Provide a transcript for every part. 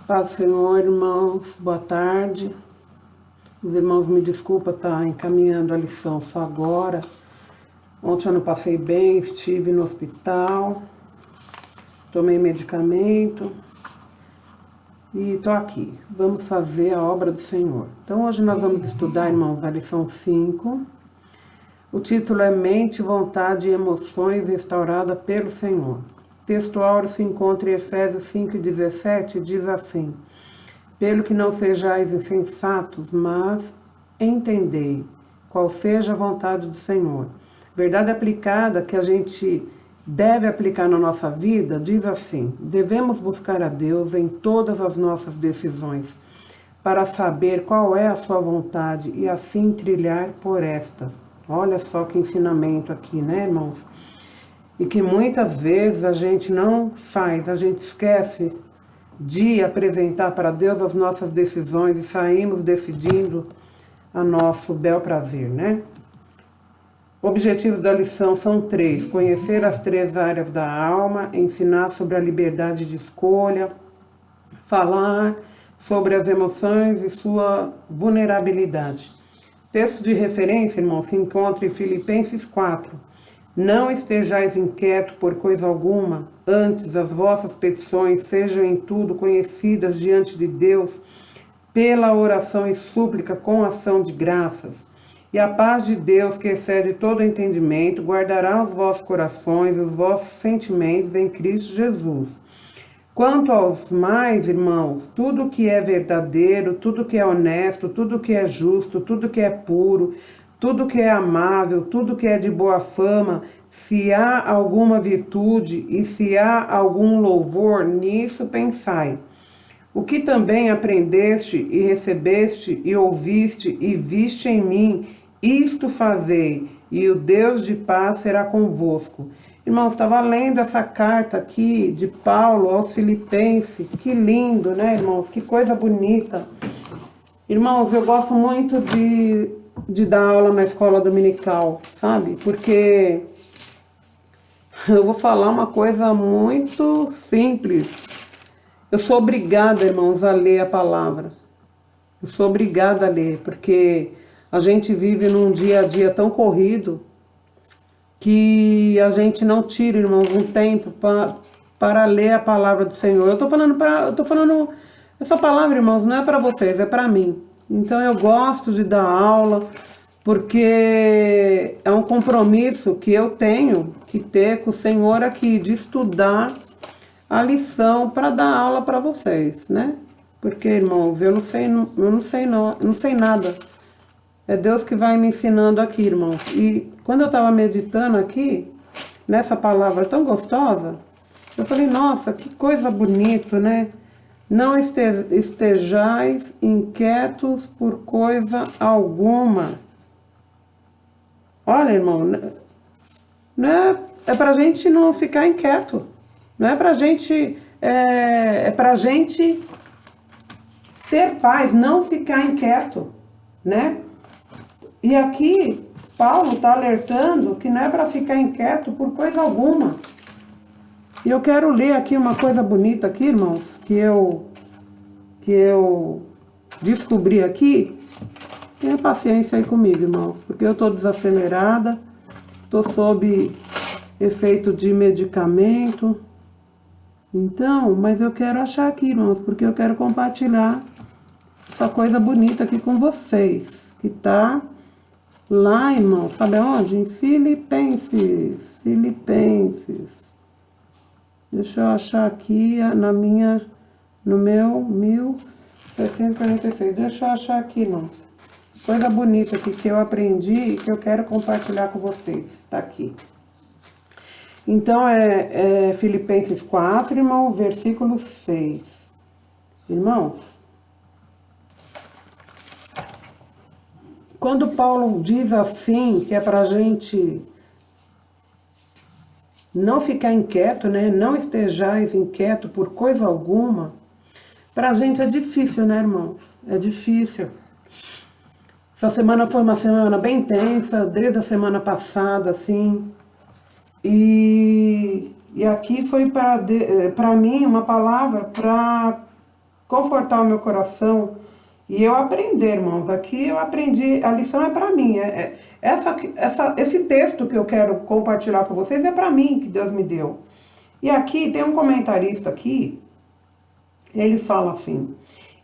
Paz do Senhor, irmãos, boa tarde. Os irmãos me desculpa estar encaminhando a lição só agora. Ontem eu não passei bem, estive no hospital, tomei medicamento e estou aqui. Vamos fazer a obra do Senhor. Então hoje nós vamos estudar, irmãos, a lição 5. O título é Mente, Vontade e Emoções Restaurada pelo Senhor. O texto áureo se encontra em Efésios 5,17 e diz assim: Pelo que não sejais insensatos, mas entendei qual seja a vontade do Senhor. Verdade aplicada que a gente deve aplicar na nossa vida, diz assim: devemos buscar a Deus em todas as nossas decisões, para saber qual é a sua vontade e assim trilhar por esta. Olha só que ensinamento aqui, né, irmãos? E que muitas vezes a gente não faz, a gente esquece de apresentar para Deus as nossas decisões e saímos decidindo a nosso bel prazer, né? Objetivos da lição são 3: conhecer as 3 áreas da alma, ensinar sobre a liberdade de escolha, falar sobre as emoções e sua vulnerabilidade. Texto de referência, irmão, se encontra em Filipenses 4. Não estejais inquietos por coisa alguma, antes as vossas petições sejam em tudo conhecidas diante de Deus, pela oração e súplica com ação de graças. E a paz de Deus, que excede todo entendimento, guardará os vossos corações e os vossos sentimentos em Cristo Jesus. Quanto aos mais, irmãos, tudo que é verdadeiro, tudo que é honesto, tudo que é justo, tudo que é puro, tudo que é amável, tudo que é de boa fama, se há alguma virtude e se há algum louvor, nisso pensai. O que também aprendeste e recebeste e ouviste e viste em mim, isto fazei, e o Deus de paz será convosco. Irmãos, estava lendo essa carta aqui de Paulo aos Filipenses. Que lindo, né, irmãos? Que coisa bonita. Irmãos, eu gosto muito de dar aula na escola dominical, sabe? Porque eu vou falar uma coisa muito simples. Eu sou obrigada, irmãos, a ler a palavra. Eu sou obrigada a ler, porque a gente vive num dia a dia tão corrido que a gente não tira, irmãos, um tempo para ler a palavra do Senhor. Eu tô falando, essa palavra, irmãos, não é para vocês, é para mim. Então eu gosto de dar aula, porque é um compromisso que eu tenho que ter com o Senhor aqui, de estudar a lição para dar aula para vocês, né? Porque, irmãos, eu não sei nada. É Deus que vai me ensinando aqui, irmãos. E quando eu estava meditando aqui, nessa palavra tão gostosa, eu falei, nossa, que coisa bonita, né? Não estejais inquietos por coisa alguma. Olha, irmão, não é pra gente não ficar inquieto. Não é pra gente, é pra gente ter paz, não ficar inquieto, né? E aqui, Paulo está alertando que não é para ficar inquieto por coisa alguma. E eu quero ler aqui uma coisa bonita aqui, irmãos, que eu descobri aqui. Tenha paciência aí comigo, irmãos, porque eu estou desacelerada, estou sob efeito de medicamento. Então, mas eu quero achar aqui, irmãos, porque eu quero compartilhar essa coisa bonita aqui com vocês, que tá lá, irmão, sabe onde? Em Filipenses. Deixa eu achar aqui no meu 1746. Deixa eu achar aqui, irmão. Coisa bonita aqui que eu aprendi e que eu quero compartilhar com vocês. Tá aqui. Então, é Filipenses 4, irmão, versículo 6. Irmãos, quando Paulo diz assim, que é pra gente não ficar inquieto, né? Não estejais inquieto por coisa alguma, pra gente é difícil, né, irmãos? É difícil. Essa semana foi uma semana bem intensa, desde a semana passada, assim. E aqui foi para mim uma palavra para confortar o meu coração e eu aprender, irmãos. Aqui eu aprendi, a lição é para mim. Esse texto que eu quero compartilhar com vocês é para mim, que Deus me deu. E aqui tem um comentarista aqui, ele fala assim: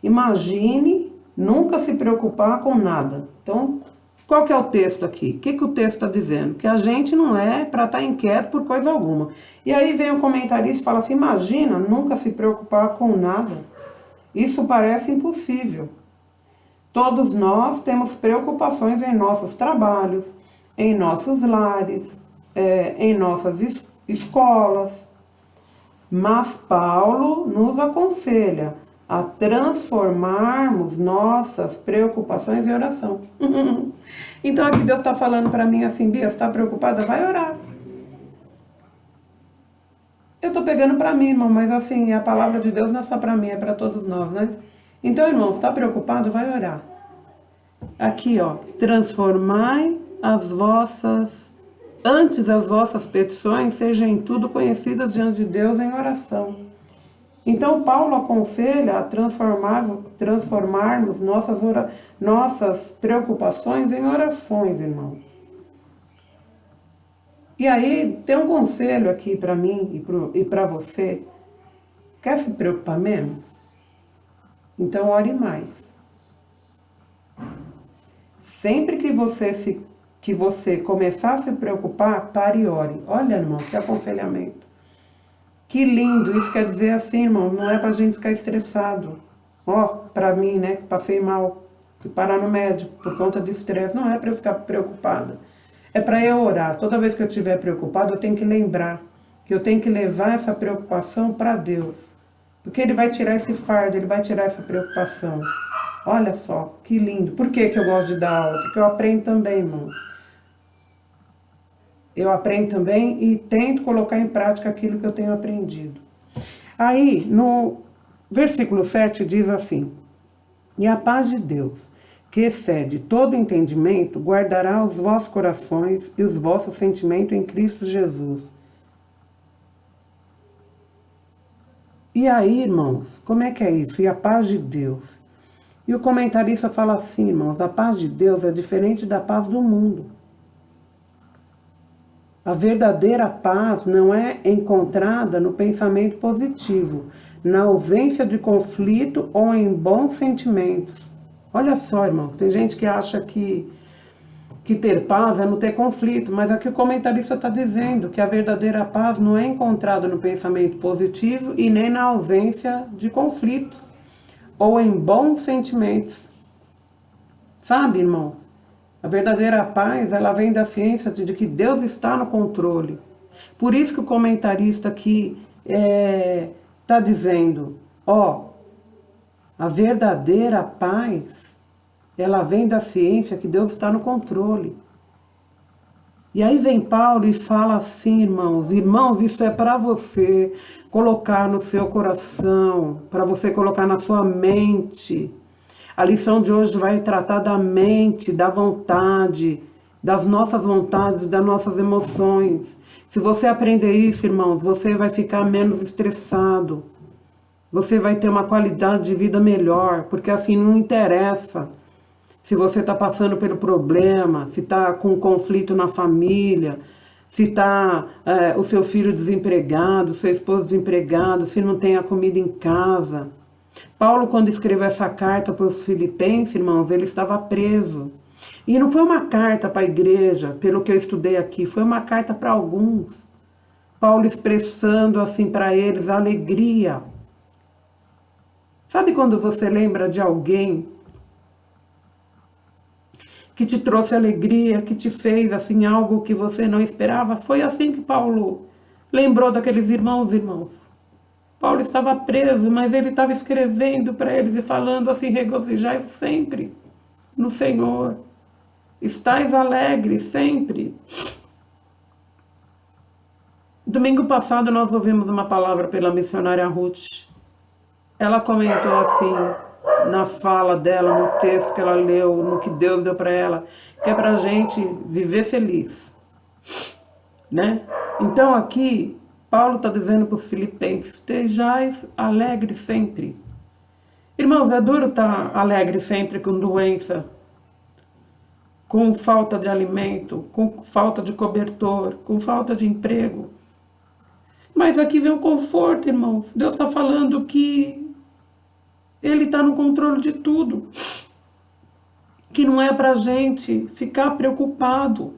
imagine nunca se preocupar com nada. Então, qual que é o texto aqui? O que o texto está dizendo? Que a gente não é para estar inquieto por coisa alguma. E aí vem o comentarista e fala assim: imagina nunca se preocupar com nada. Isso parece impossível. Todos nós temos preocupações em nossos trabalhos, em nossos lares, em nossas escolas. Mas Paulo nos aconselha a transformarmos nossas preocupações em oração. Então aqui Deus está falando para mim assim: Bia, você está preocupada? Vai orar. Eu estou pegando para mim, irmão, mas assim, a palavra de Deus não é só para mim, é para todos nós, né? Então, irmão, você está preocupado? Vai orar. Aqui, ó, transformai antes as vossas petições sejam em tudo conhecidas diante de Deus em oração. Então, Paulo aconselha a transformarmos nossas preocupações em orações, irmãos. E aí, tem um conselho aqui para mim e para você. Quer se preocupar menos? Então, ore mais. Sempre que você começar a se preocupar, pare e ore. Olha, irmão, que aconselhamento. Que lindo. Isso quer dizer assim, irmão, não é pra gente ficar estressado. Ó, pra mim, né, que passei mal, fui parar no médico por conta de estresse. Não é pra eu ficar preocupada. É pra eu orar. Toda vez que eu estiver preocupada, eu tenho que lembrar que eu tenho que levar essa preocupação para Deus. Porque Ele vai tirar esse fardo, Ele vai tirar essa preocupação. Olha só, que lindo. Por que eu gosto de dar aula? Porque eu aprendo também, irmãos. Eu aprendo também e tento colocar em prática aquilo que eu tenho aprendido. Aí, no versículo 7 diz assim: e a paz de Deus, que excede todo entendimento, guardará os vossos corações e os vossos sentimentos em Cristo Jesus. E aí, irmãos, como é que é isso? E a paz de Deus? E o comentarista fala assim, irmãos: a paz de Deus é diferente da paz do mundo. A verdadeira paz não é encontrada no pensamento positivo, na ausência de conflito ou em bons sentimentos. Olha só, irmãos, tem gente que acha que ter paz é não ter conflito, mas aqui o comentarista está dizendo que a verdadeira paz não é encontrada no pensamento positivo e nem na ausência de conflitos ou em bons sentimentos. Sabe, irmão? A verdadeira paz, ela vem da ciência de que Deus está no controle. Por isso que o comentarista aqui está dizendo, a verdadeira paz, ela vem da ciência que Deus está no controle. E aí vem Paulo e fala assim, irmãos, isso é para você colocar no seu coração, para você colocar na sua mente. A lição de hoje vai tratar da mente, da vontade, das nossas vontades, das nossas emoções. Se você aprender isso, irmãos, você vai ficar menos estressado. Você vai ter uma qualidade de vida melhor, porque assim não interessa se você está passando pelo problema, se está com conflito na família, se está o seu filho desempregado, seu esposo desempregado, se não tem a comida em casa. Paulo, quando escreveu essa carta para os filipenses, irmãos, ele estava preso. E não foi uma carta para a igreja, pelo que eu estudei aqui, foi uma carta para alguns. Paulo expressando assim para eles a alegria. Sabe quando você lembra de alguém que te trouxe alegria, que te fez assim algo que você não esperava? Foi assim que Paulo lembrou daqueles irmãos. Paulo estava preso, mas ele estava escrevendo para eles e falando assim: regozijai sempre no Senhor, estais alegres sempre. Domingo passado nós ouvimos uma palavra pela missionária Ruth. Ela comentou assim, na fala dela, no texto que ela leu, no que Deus deu para ela, que é para a gente viver feliz, né? Então aqui Paulo está dizendo para os filipenses: estejais alegres sempre. Irmãos, é duro estar alegre sempre com doença, com falta de alimento, com falta de cobertor, com falta de emprego. Mas aqui vem um conforto, irmãos. Deus está falando que Ele está no controle de tudo. Que não é para a gente ficar preocupado.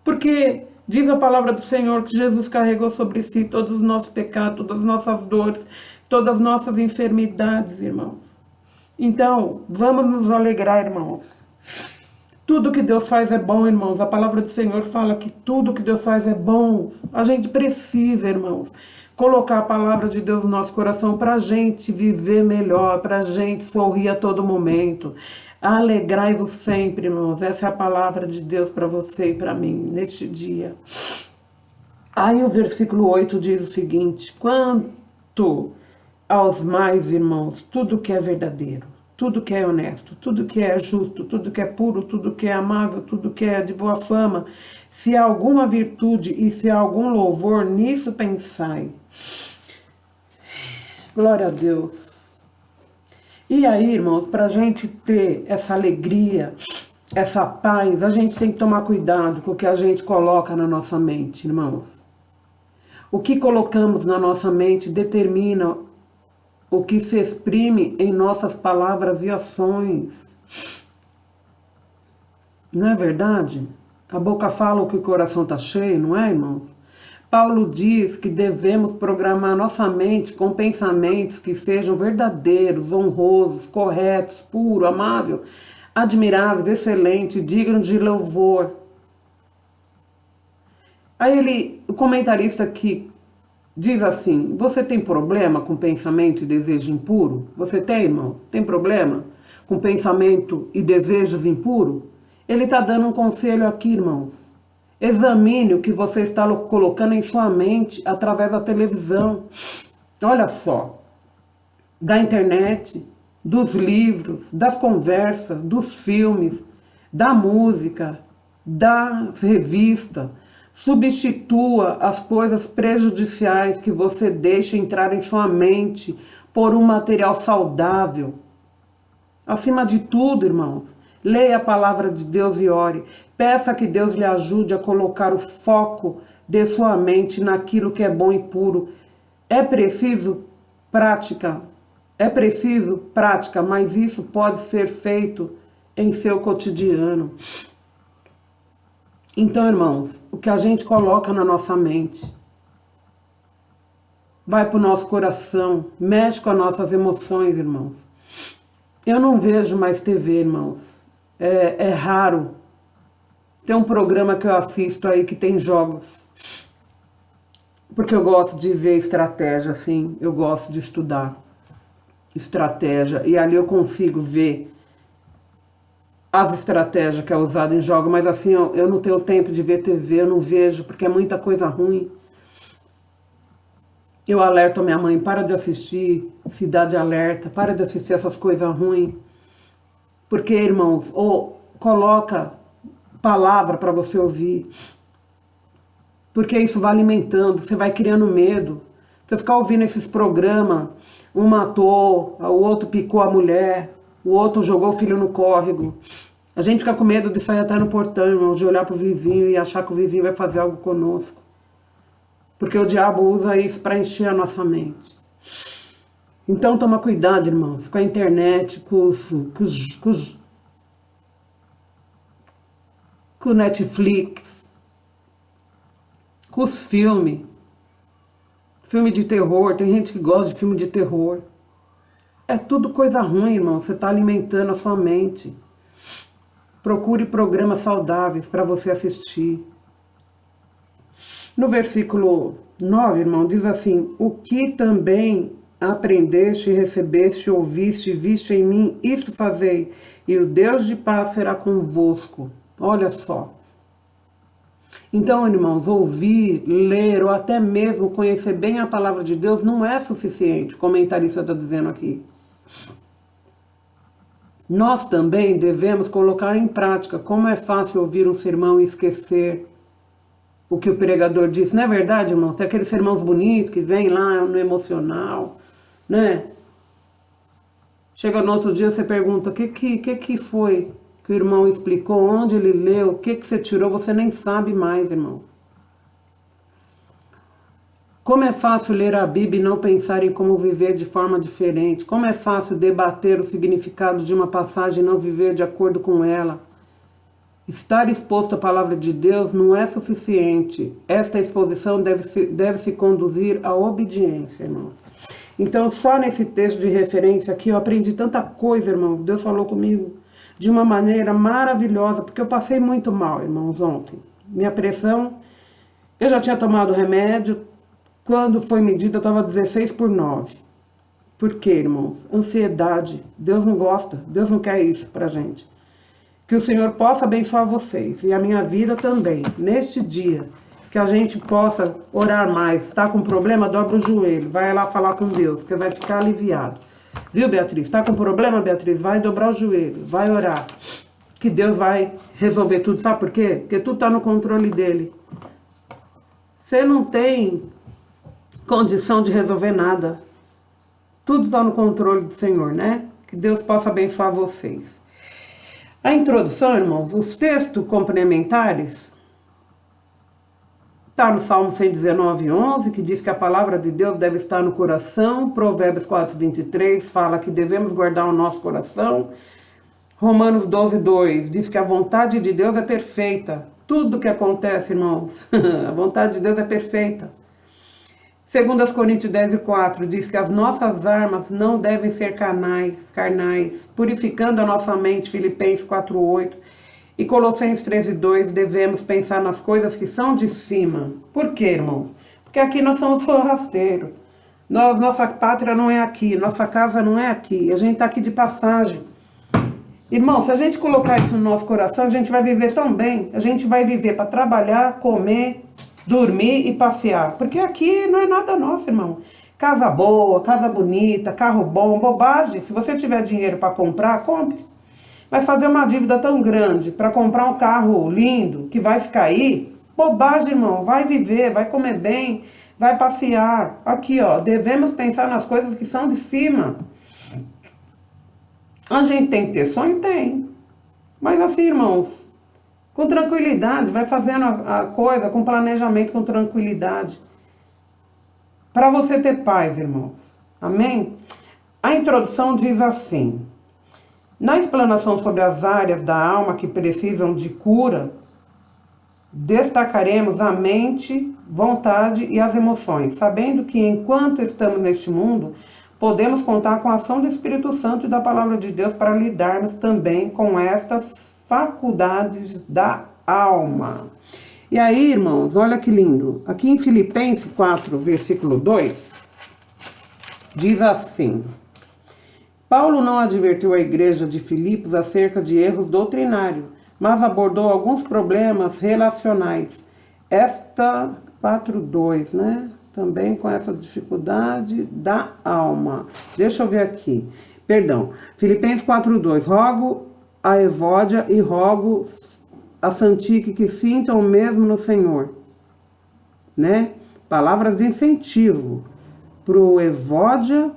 Porque diz a palavra do Senhor que Jesus carregou sobre si todos os nossos pecados, todas as nossas dores, todas as nossas enfermidades, irmãos. Então, vamos nos alegrar, irmãos. Tudo que Deus faz é bom, irmãos. A palavra do Senhor fala que tudo que Deus faz é bom. A gente precisa, irmãos, colocar a palavra de Deus no nosso coração para a gente viver melhor, para a gente sorrir a todo momento. Alegrai-vos sempre, irmãos. Essa é a palavra de Deus para você e para mim neste dia. Aí o versículo 8 diz o seguinte: quanto aos mais, irmãos, tudo que é verdadeiro, tudo que é honesto, tudo que é justo, tudo que é puro, tudo que é amável, tudo que é de boa fama, se há alguma virtude e se há algum louvor, nisso pensai. Glória a Deus. E aí, irmãos, para a gente ter essa alegria, essa paz, a gente tem que tomar cuidado com o que a gente coloca na nossa mente, irmãos. O que colocamos na nossa mente determina o que se exprime em nossas palavras e ações. Não é verdade? A boca fala o que o coração está cheio, não é, irmãos? Paulo diz que devemos programar nossa mente com pensamentos que sejam verdadeiros, honrosos, corretos, puros, amáveis, admiráveis, excelentes, dignos de louvor. Aí o comentarista aqui diz assim: você tem problema com pensamento e desejo impuro? Você tem, irmãos? Tem problema com pensamento e desejos impuros? Ele está dando um conselho aqui, irmãos. Examine o que você está colocando em sua mente através da televisão. Olha só, da internet, dos livros, das conversas, dos filmes, da música, da revista. Substitua as coisas prejudiciais que você deixa entrar em sua mente por um material saudável. Acima de tudo, irmãos, leia a palavra de Deus e ore. Peça que Deus lhe ajude a colocar o foco de sua mente naquilo que é bom e puro. É preciso prática, mas isso pode ser feito em seu cotidiano. Então, irmãos, o que a gente coloca na nossa mente vai para o nosso coração, mexe com as nossas emoções, irmãos. Eu não vejo mais TV, irmãos. É raro. Tem um programa que eu assisto aí que tem jogos. Porque eu gosto de ver estratégia, assim. Eu gosto de estudar estratégia. E ali eu consigo ver as estratégias que é usada em jogos. Mas assim, eu não tenho tempo de ver TV, eu não vejo, porque é muita coisa ruim. Eu alerto a minha mãe: para de assistir Cidade Alerta, para de assistir essas coisas ruins. Porque, irmãos, coloca palavra para você ouvir. Porque isso vai alimentando, você vai criando medo. Você ficar ouvindo esses programas, um matou, o outro picou a mulher, o outro jogou o filho no córrego. A gente fica com medo de sair até no portão, irmão, de olhar pro vizinho e achar que o vizinho vai fazer algo conosco. Porque o diabo usa isso para encher a nossa mente. Então toma cuidado, irmãos, com a internet, com o Netflix, com os filmes. Filme de terror, tem gente que gosta de filme de terror. É tudo coisa ruim, irmão. Você está alimentando a sua mente. Procure programas saudáveis para você assistir. No versículo 9, irmão, diz assim: o que também aprendeste, recebeste, ouviste, viste em mim, isto fazei, e o Deus de paz será convosco. Olha só. Então, irmãos, ouvir, ler ou até mesmo conhecer bem a palavra de Deus não é suficiente, o comentarista está dizendo aqui. Nós também devemos colocar em prática. Como é fácil ouvir um sermão e esquecer o que o pregador disse. Não é verdade, irmãos? Tem aqueles sermãos bonitos que vem lá no emocional, né? Chega no outro dia, você pergunta, o que foi que o irmão explicou, onde ele leu, o que você tirou, você nem sabe mais, irmão. Como é fácil ler a Bíblia e não pensar em como viver de forma diferente. Como é fácil debater o significado de uma passagem e não viver de acordo com ela. Estar exposto à palavra de Deus não é suficiente. Esta exposição deve se conduzir à obediência, irmão. Então, só nesse texto de referência aqui, eu aprendi tanta coisa, irmão. Deus falou comigo de uma maneira maravilhosa, porque eu passei muito mal, irmãos, ontem. Minha pressão, eu já tinha tomado remédio. Quando foi medida, estava 16/9. Por quê, irmãos? Ansiedade. Deus não gosta. Deus não quer isso pra gente. Que o Senhor possa abençoar vocês e a minha vida também. Neste dia, que a gente possa orar mais. Tá com problema? Dobra o joelho. Vai lá falar com Deus, que vai ficar aliviado. Viu, Beatriz? Tá com problema, Beatriz? Vai dobrar o joelho. Vai orar. Que Deus vai resolver tudo. Sabe por quê? Porque tudo tá no controle dele. Você não tem condição de resolver nada. Tudo está no controle do Senhor, né? Que Deus possa abençoar vocês. A introdução, irmãos, os textos complementares, está no Salmo 119:11, que diz que a palavra de Deus deve estar no coração. Provérbios 4:23 fala que devemos guardar o nosso coração. Romanos 12:2 diz que a vontade de Deus é perfeita. Tudo que acontece, irmãos, a vontade de Deus é perfeita. 2 Coríntios 10:4 diz que as nossas armas não devem ser carnais, purificando a nossa mente, Filipenses 4:8. E Colossenses 13:2, devemos pensar nas coisas que são de cima. Por quê, irmãos? Porque aqui nós somos forrasteiros. Nossa pátria não é aqui, nossa casa não é aqui, a gente está aqui de passagem. Irmão, se a gente colocar isso no nosso coração, a gente vai viver tão bem. A gente vai viver para trabalhar, comer, dormir e passear. Porque aqui não é nada nosso, irmão. Casa boa, casa bonita, carro bom, bobagem. Se você tiver dinheiro para comprar, compre. Mas fazer uma dívida tão grande para comprar um carro lindo que vai ficar aí, bobagem, irmão. Vai viver, vai comer bem, vai passear. Aqui, ó, devemos pensar nas coisas que são de cima. A gente tem que ter sonho? Tem. Mas assim, irmãos, com tranquilidade, vai fazendo a coisa com planejamento, com tranquilidade. Para você ter paz, irmãos. Amém? A introdução diz assim: na explanação sobre as áreas da alma que precisam de cura, destacaremos a mente, vontade e as emoções, sabendo que enquanto estamos neste mundo, podemos contar com a ação do Espírito Santo e da Palavra de Deus para lidarmos também com estas faculdades da alma. E aí, irmãos, olha que lindo. Aqui em Filipenses 4, versículo 2, diz assim: Paulo não advertiu a igreja de Filipos acerca de erros doutrinários, mas abordou alguns problemas relacionais. Esta 4:2, né? Também com essa dificuldade da alma. Deixa eu ver aqui. Perdão. Filipenses 4:2. Rogo a Evódia e rogo a Santique que sintam o mesmo no Senhor. Né? Palavras de incentivo pro Evódia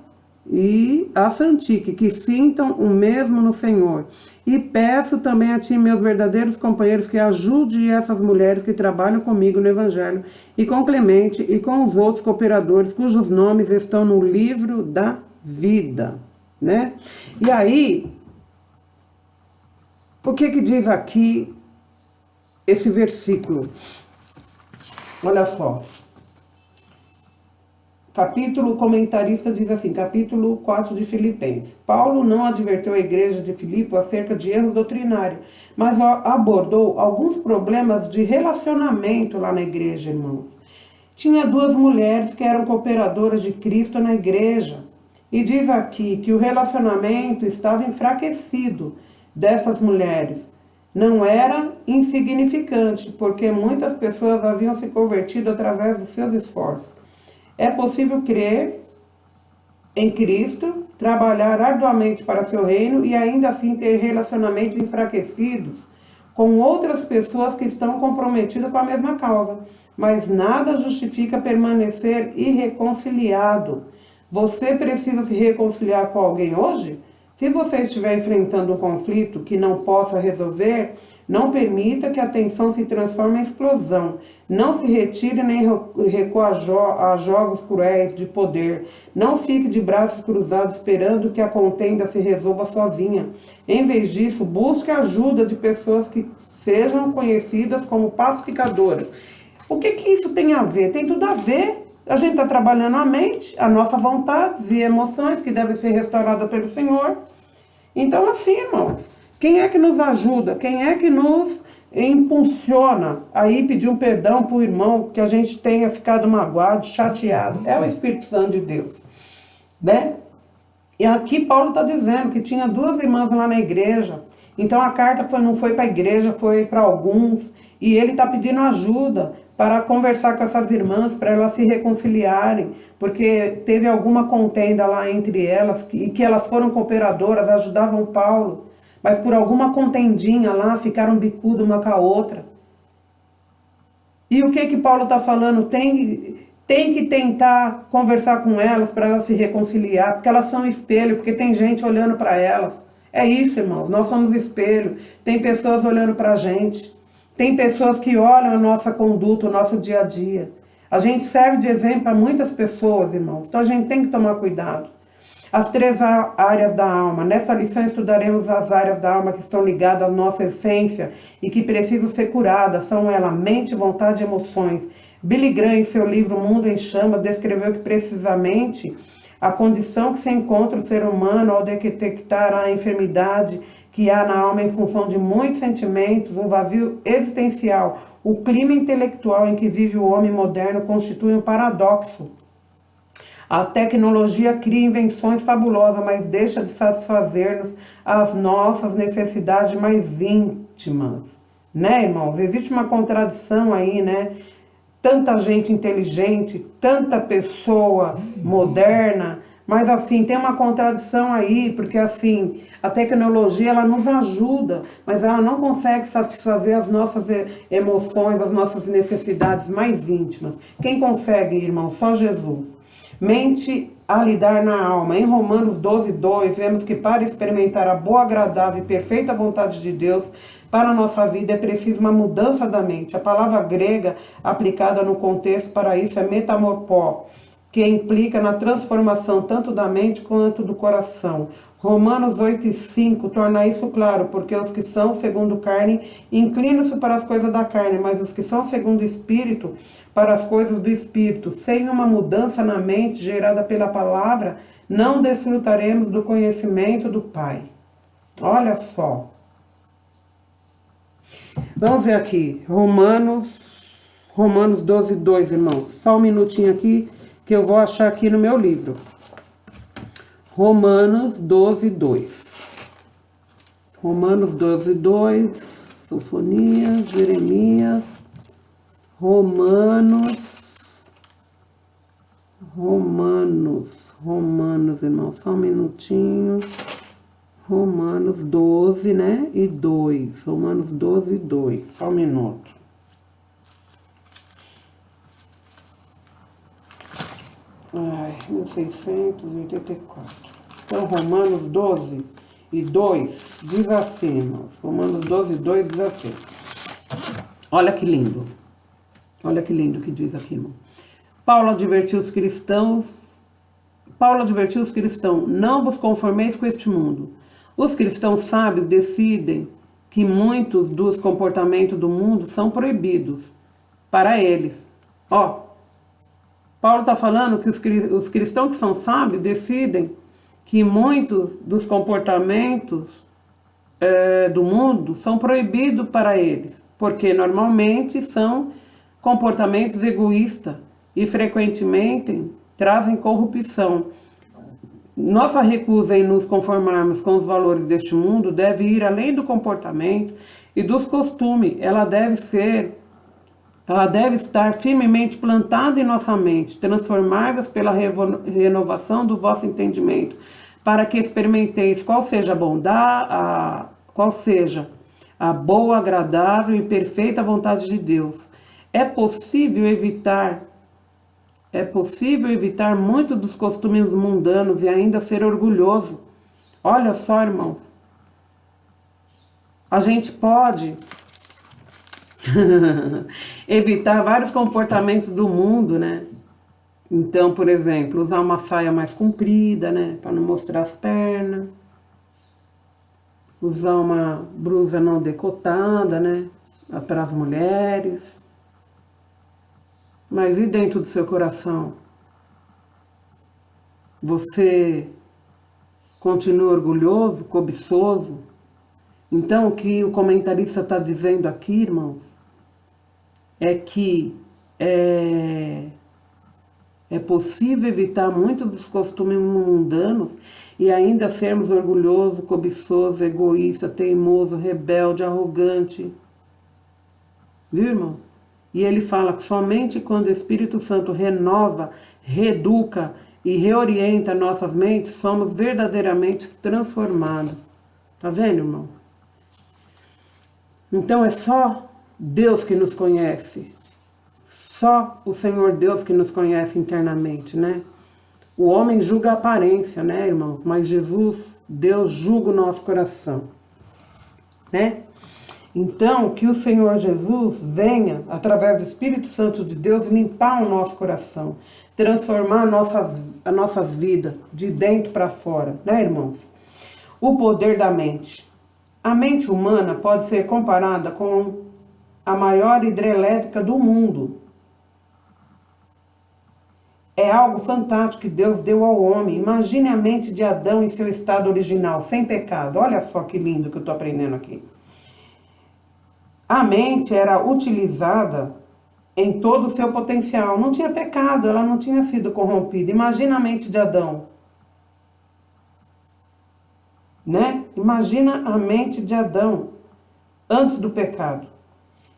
e a Santique, que sintam o mesmo no Senhor. E peço também a ti, meus verdadeiros companheiros, que ajude essas mulheres que trabalham comigo no Evangelho, e com Clemente e com os outros cooperadores, cujos nomes estão no livro da vida, né? E aí, o que diz aqui esse versículo? Olha só. O comentarista diz assim, capítulo 4 de Filipenses. Paulo não adverteu a igreja de Filipe acerca de erros doutrinários, mas abordou alguns problemas de relacionamento lá na igreja, irmãos. Tinha 2 mulheres que eram cooperadoras de Cristo na igreja. E diz aqui que o relacionamento estava enfraquecido dessas mulheres. Não era insignificante, porque muitas pessoas haviam se convertido através dos seus esforços. É possível crer em Cristo, trabalhar arduamente para seu reino e ainda assim ter relacionamentos enfraquecidos com outras pessoas que estão comprometidas com a mesma causa. Mas nada justifica permanecer irreconciliado. Você precisa se reconciliar com alguém hoje? Se você estiver enfrentando um conflito que não possa resolver, não permita que a tensão se transforme em explosão. Não se retire nem recue a jogos cruéis de poder. Não fique de braços cruzados esperando que a contenda se resolva sozinha. Em vez disso, busque a ajuda de pessoas que sejam conhecidas como pacificadoras. O que isso tem a ver? Tem tudo a ver. A gente está trabalhando a mente, a nossa vontade e emoções que devem ser restauradas pelo Senhor. Então, assim, irmãos, quem é que nos ajuda? Quem é que nos impulsiona a ir pedir um perdão para o irmão que a gente tenha ficado magoado, chateado? É o Espírito Santo de Deus, né? E aqui Paulo está dizendo que tinha 2 irmãs lá na igreja. Então a carta não foi para a igreja, foi para alguns. E ele está pedindo ajuda para conversar com essas irmãs, para elas se reconciliarem, porque teve alguma contenda lá entre elas, e que elas foram cooperadoras, ajudavam Paulo, mas por alguma contendinha lá, ficaram bicudas uma com a outra. E o que Paulo está falando? Tem que tentar conversar com elas, para elas se reconciliar, porque elas são espelho, porque tem gente olhando para elas. É isso, irmãos, nós somos espelho, tem pessoas olhando para a gente. Tem pessoas que olham a nossa conduta, o nosso dia a dia. A gente serve de exemplo a muitas pessoas, irmãos. Então a gente tem que tomar cuidado. As 3 áreas da alma. Nessa lição estudaremos as áreas da alma que estão ligadas à nossa essência e que precisam ser curadas. São elas mente, vontade e emoções. Billy Graham, em seu livro Mundo em Chamas, descreveu que precisamente a condição que se encontra o ser humano ao detectar a enfermidade que há na alma em função de muitos sentimentos, um vazio existencial, o clima intelectual em que vive o homem moderno constitui um paradoxo. A tecnologia cria invenções fabulosas, mas deixa de satisfazer-nos as nossas necessidades mais íntimas. Né, irmãos? Existe uma contradição aí, né? Tanta gente inteligente, tanta pessoa moderna, mas assim, tem uma contradição aí, porque assim, a tecnologia ela nos ajuda, mas ela não consegue satisfazer as nossas emoções, as nossas necessidades mais íntimas. Quem consegue, irmão? Só Jesus. Mente a lidar na alma. Em Romanos 12:2, vemos que para experimentar a boa, agradável e perfeita vontade de Deus para a nossa vida é preciso uma mudança da mente. A palavra grega aplicada no contexto para isso é metamorpó, que implica na transformação tanto da mente quanto do coração. Romanos 8:5 torna isso claro, porque os que são segundo carne inclinam-se para as coisas da carne, mas os que são segundo o Espírito, para as coisas do Espírito. Sem uma mudança na mente gerada pela palavra, não desfrutaremos do conhecimento do Pai. Olha só. Vamos ver aqui, Romanos 12:2, irmãos. Só um minutinho aqui, que eu vou achar aqui no meu livro. Romanos 12:2. Romanos 12:2, Sofonias, Jeremias, Romanos, irmãos, só um minutinho. Romanos 12, né? E 2. Romanos 12:2. Só um minuto. Ai, 1684. Então, Romanos 12:2 diz assim, irmãos. Romanos 12:2 diz assim. Olha que lindo. Olha que lindo que diz aqui, irmão. Paulo advertiu os cristãos, não vos conformeis com este mundo. Os cristãos sábios decidem que muitos dos comportamentos do mundo são proibidos para eles. Paulo está falando que os cristãos que são sábios decidem que muitos dos comportamentos do mundo são proibidos para eles, porque normalmente são comportamentos egoístas e frequentemente trazem corrupção. Nossa recusa em nos conformarmos com os valores deste mundo deve ir além do comportamento e dos costumes. Ela deve estar firmemente plantada em nossa mente, transformáveis pela renovação do vosso entendimento, para que experimenteis qual seja a boa, agradável e perfeita vontade de Deus. É possível evitar muitos dos costumes mundanos e ainda ser orgulhoso, Olha só, irmãos. A gente pode evitar vários comportamentos do mundo, né? Então, por exemplo, usar uma saia mais comprida, né? Para não mostrar as pernas. Usar uma blusa não decotada, né? Para as mulheres. Mas e dentro do seu coração? Você continua orgulhoso, cobiçoso? Então, o que o comentarista está dizendo aqui, irmãos, é que é possível evitar muitos dos costumes mundanos e ainda sermos orgulhoso, cobiçoso, egoísta, teimoso, rebelde, arrogante. Viu, irmãos? E ele fala que somente quando o Espírito Santo renova, reeduca e reorienta nossas mentes, somos verdadeiramente transformados. Tá vendo, irmão? Então é só Deus que nos conhece. Só o Senhor Deus que nos conhece internamente, né? O homem julga a aparência, né, irmão? Mas Jesus, Deus julga o nosso coração, né? Então, que o Senhor Jesus venha, através do Espírito Santo de Deus, limpar o nosso coração, transformar a nossa vida de dentro para fora, né, irmãos? O poder da mente. A mente humana pode ser comparada com a maior hidrelétrica do mundo. É algo fantástico que Deus deu ao homem. Imagine a mente de Adão em seu estado original, sem pecado. Olha só que lindo que eu estou aprendendo aqui. A mente era utilizada em todo o seu potencial. Não tinha pecado, ela não tinha sido corrompida. Imagina a mente de Adão. Né? Imagina a mente de Adão antes do pecado.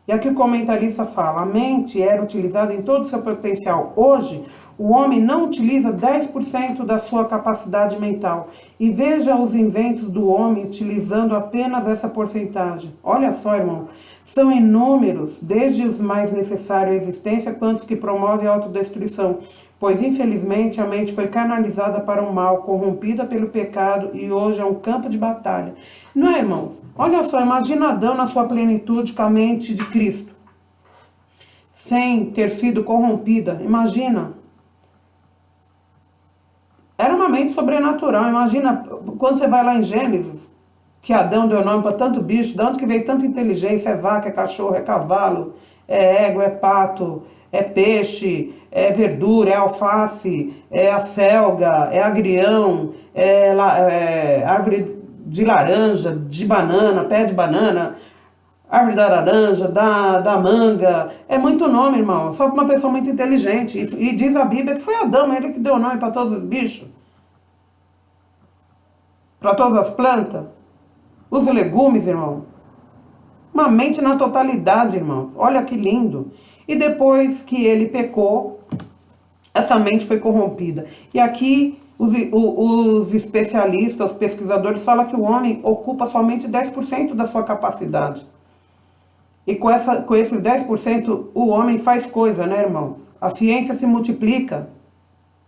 E aqui o comentarista fala, a mente era utilizada em todo o seu potencial. Hoje, o homem não utiliza 10% da sua capacidade mental. E veja os inventos do homem utilizando apenas essa porcentagem. Olha só, irmão, são inúmeros, desde os mais necessários à existência, quanto os que promovem a autodestruição. Pois, infelizmente, a mente foi canalizada para o mal, corrompida pelo pecado e hoje é um campo de batalha. Não é, irmãos? Olha só, imagina Adão na sua plenitude com a mente de Cristo, sem ter sido corrompida. Imagina. Era uma mente sobrenatural. Imagina, quando você vai lá em Gênesis, que Adão deu nome para tanto bicho, de onde que veio tanta inteligência? É vaca, é cachorro, é cavalo, é égua, é pato, é peixe, é verdura, é alface, é acelga, é agrião, é árvore de laranja, de banana, pé de banana, árvore da laranja, da manga. É muito nome, irmão. Só para uma pessoa muito inteligente. E diz a Bíblia que foi Adão, ele que deu nome para todos os bichos. Para todas as plantas. Os legumes, irmão. Uma mente na totalidade, irmãos. Olha que lindo. E depois que ele pecou, essa mente foi corrompida. E aqui os especialistas, os pesquisadores falam que o homem ocupa somente 10% da sua capacidade. E com esses 10%, o homem faz coisa, né, irmão? A ciência se multiplica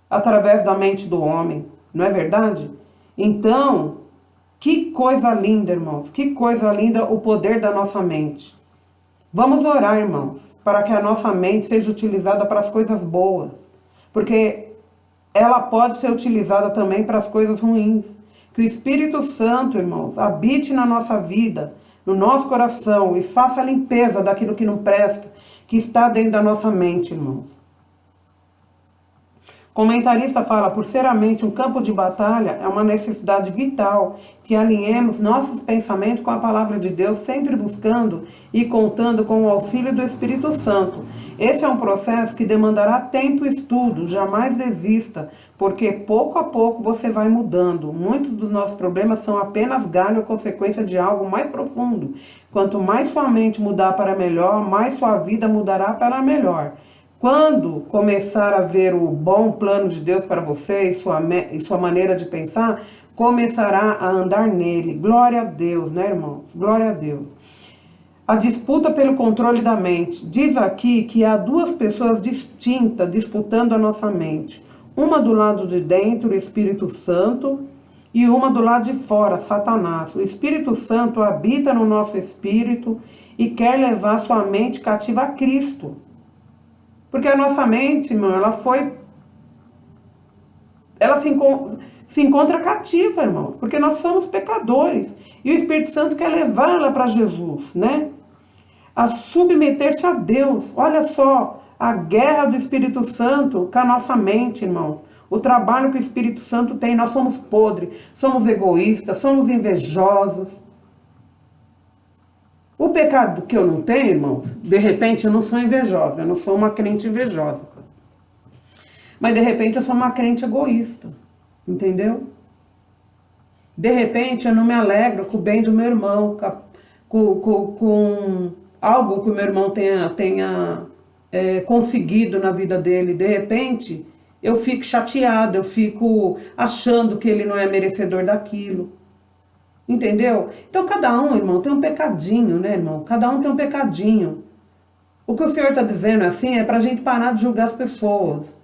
através da mente do homem, não é verdade? Então, que coisa linda, irmãos. Que coisa linda o poder da nossa mente. Vamos orar, irmãos, para que a nossa mente seja utilizada para as coisas boas. Porque ela pode ser utilizada também para as coisas ruins. Que o Espírito Santo, irmãos, habite na nossa vida, no nosso coração e faça a limpeza daquilo que não presta, que está dentro da nossa mente, irmãos. O comentarista fala, por ser a mente um campo de batalha, é uma necessidade vital que alinhemos nossos pensamentos com a palavra de Deus, sempre buscando e contando com o auxílio do Espírito Santo. Esse é um processo que demandará tempo e estudo, jamais desista, porque pouco a pouco você vai mudando. Muitos dos nossos problemas são apenas galho ou consequência de algo mais profundo. Quanto mais sua mente mudar para melhor, mais sua vida mudará para melhor. Quando começar a ver o bom plano de Deus para você e sua maneira de pensar, começará a andar nele. Glória a Deus, né, irmãos? Glória a Deus. A disputa pelo controle da mente. Diz aqui que há duas pessoas distintas disputando a nossa mente. Uma do lado de dentro, o Espírito Santo, e uma do lado de fora, Satanás. O Espírito Santo habita no nosso espírito e quer levar sua mente cativa a Cristo. Porque a nossa mente, irmão, ela se encontra cativa, irmãos, porque nós somos pecadores. E o Espírito Santo quer levá-la para Jesus, né? A submeter-se a Deus. Olha só, a guerra do Espírito Santo com a nossa mente, irmãos. O trabalho que o Espírito Santo tem. Nós somos podres, somos egoístas, somos invejosos. O pecado que eu não tenho, irmãos, de repente eu não sou invejosa, eu não sou uma crente invejosa. Mas de repente eu sou uma crente egoísta, entendeu? De repente eu não me alegro com o bem do meu irmão, com algo que o meu irmão tenha conseguido na vida dele. De repente eu fico chateada, eu fico achando que ele não é merecedor daquilo. Entendeu? Então cada um, irmão, tem um pecadinho, né, irmão? Cada um tem um pecadinho. O que o Senhor está dizendo assim é para a gente parar de julgar as pessoas.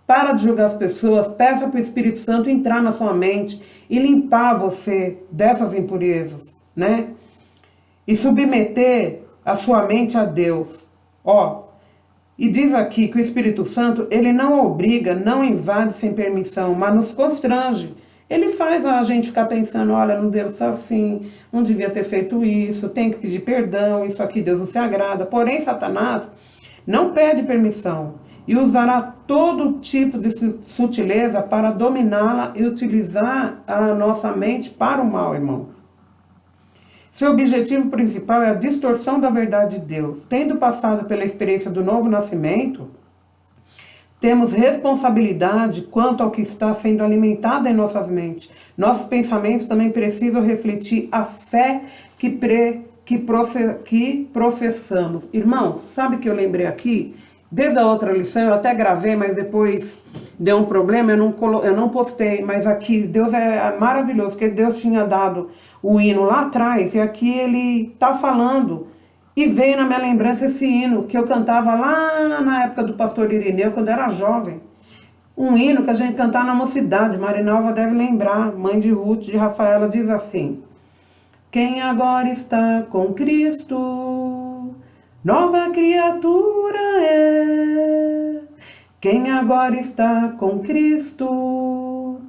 Para de julgar as pessoas, peça para o Espírito Santo entrar na sua mente e limpar você dessas impurezas, né? E submeter a sua mente a Deus. Ó, e diz aqui que o Espírito Santo, ele não obriga, não invade sem permissão, mas nos constrange. Ele faz a gente ficar pensando, olha, não deu assim, não devia ter feito isso, tem que pedir perdão, isso aqui Deus não se agrada. Porém, Satanás não pede permissão e usará todo tipo de sutileza para dominá-la e utilizar a nossa mente para o mal, irmãos. Seu objetivo principal é a distorção da verdade de Deus. Tendo passado pela experiência do novo nascimento, temos responsabilidade quanto ao que está sendo alimentado em nossas mentes. Nossos pensamentos também precisam refletir a fé que professamos. Irmãos, sabe o que eu lembrei aqui? Desde a outra lição, eu até gravei, mas depois deu um problema, eu não postei. Mas aqui, Deus é maravilhoso, porque Deus tinha dado o hino lá atrás, e aqui ele está falando. E veio na minha lembrança esse hino que eu cantava lá na época do pastor Irineu, quando era jovem. Um hino que a gente cantava na mocidade, Marinalva deve lembrar, mãe de Ruth, de Rafaela, diz assim: quem agora está com Cristo, nova criatura é. Quem agora está com Cristo,